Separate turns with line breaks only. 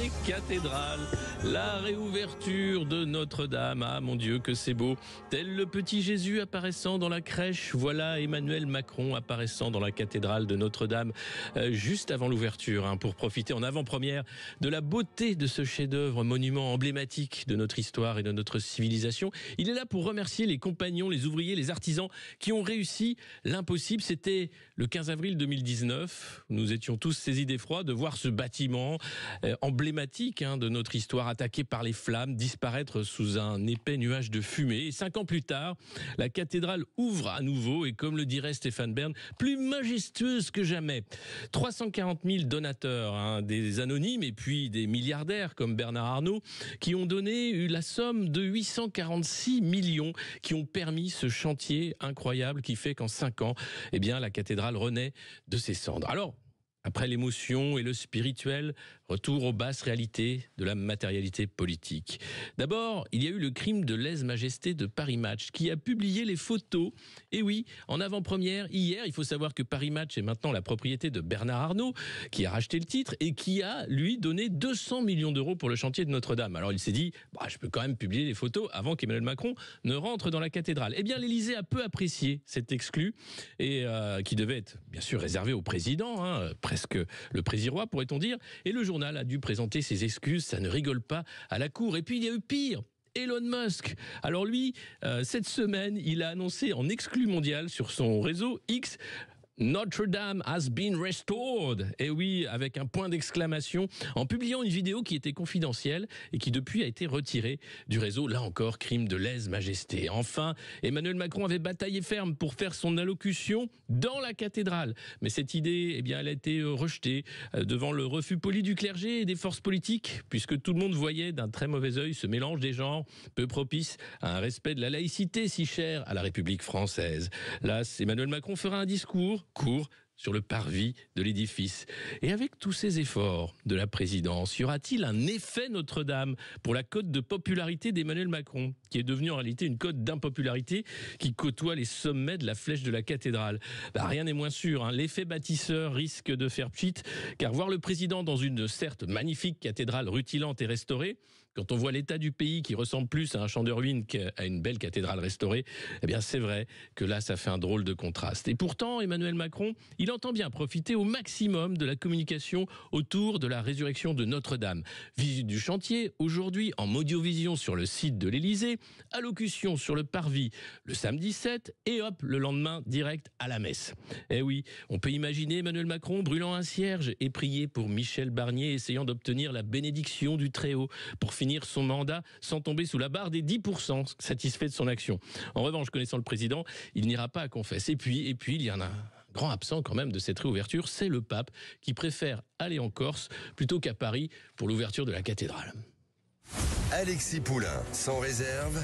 des cathédrales, la réouverture de Notre-Dame. Ah mon Dieu, que c'est beau. Tel le petit Jésus apparaissant dans la crèche, voilà Emmanuel Macron apparaissant dans la cathédrale de Notre-Dame juste avant l'ouverture, pour profiter en avant-première de la beauté de ce chef-d'œuvre, monument emblématique de notre histoire et de notre civilisation. Il est là pour remercier les compagnons, les ouvriers, les artisans qui ont réussi l'impossible. C'était le 15 avril 2019. Nous étions tous saisis d'effroi de voir ce bâtiment emblématique de notre histoire attaqué par les flammes, disparaître sous un épais nuage de fumée. Et 5 ans plus tard, la cathédrale ouvre à nouveau et, comme le dirait Stéphane Bern, plus majestueuse que jamais. 340 000 donateurs, des anonymes et puis des milliardaires comme Bernard Arnault, qui ont donné la somme de 846 millions qui ont permis ce chantier incroyable qui fait qu'en 5 ans, la cathédrale renaît de ses cendres. Alors, après l'émotion et le spirituel, retour aux basses réalités de la matérialité politique. D'abord, il y a eu le crime de lèse-majesté de Paris Match, qui a publié les photos. Et oui, en avant-première, hier, il faut savoir que Paris Match est maintenant la propriété de Bernard Arnault, qui a racheté le titre et qui a, lui, donné 200 millions d'euros pour le chantier de Notre-Dame. Alors il s'est dit, je peux quand même publier les photos avant qu'Emmanuel Macron ne rentre dans la cathédrale. Eh bien, l'Élysée a peu apprécié cet exclu, et qui devait être, bien sûr, réservé au président, presque le président, pourrait-on dire. Et le journal a dû présenter ses excuses, ça ne rigole pas à la cour. Et puis il y a eu pire, Elon Musk. Alors lui, cette semaine, il a annoncé en exclu mondial sur son réseau X: Notre-Dame has been restored. Et oui, avec un point d'exclamation, en publiant une vidéo qui était confidentielle et qui depuis a été retirée du réseau. Là encore, crime de lèse-majesté. Enfin, Emmanuel Macron avait bataillé ferme pour faire son allocution dans la cathédrale. Mais cette idée, elle a été rejetée devant le refus poli du clergé et des forces politiques, puisque tout le monde voyait d'un très mauvais œil ce mélange des genres, peu propice à un respect de la laïcité si cher à la République française. Là, Emmanuel Macron fera un discours court sur le parvis de l'édifice. Et avec tous ces efforts de la présidence, y aura-t-il un effet Notre-Dame pour la cote de popularité d'Emmanuel Macron, qui est devenue en réalité une cote d'impopularité qui côtoie les sommets de la flèche de la cathédrale? Rien n'est moins sûr. L'effet bâtisseur risque de faire pchit, car voir le président dans une certes magnifique cathédrale rutilante et restaurée, quand on voit l'état du pays qui ressemble plus à un champ de ruines qu'à une belle cathédrale restaurée, c'est vrai que là, ça fait un drôle de contraste. Et pourtant, Emmanuel Macron, il entend bien profiter au maximum de la communication autour de la résurrection de Notre-Dame. Visite du chantier, aujourd'hui en audiovision sur le site de l'Élysée, allocution sur le parvis le samedi 7, et hop, le lendemain, direct à la messe. Eh oui, on peut imaginer Emmanuel Macron brûlant un cierge et prier pour Michel Barnier, essayant d'obtenir la bénédiction du Très-Haut pour finir son mandat sans tomber sous la barre des 10% satisfait de son action. En revanche, connaissant le président, il n'ira pas à confesse. Et puis, il y en a un grand absent quand même de cette réouverture, c'est le pape, qui préfère aller en Corse plutôt qu'à Paris pour l'ouverture de la cathédrale.
Alexis Poulain, sans réserve.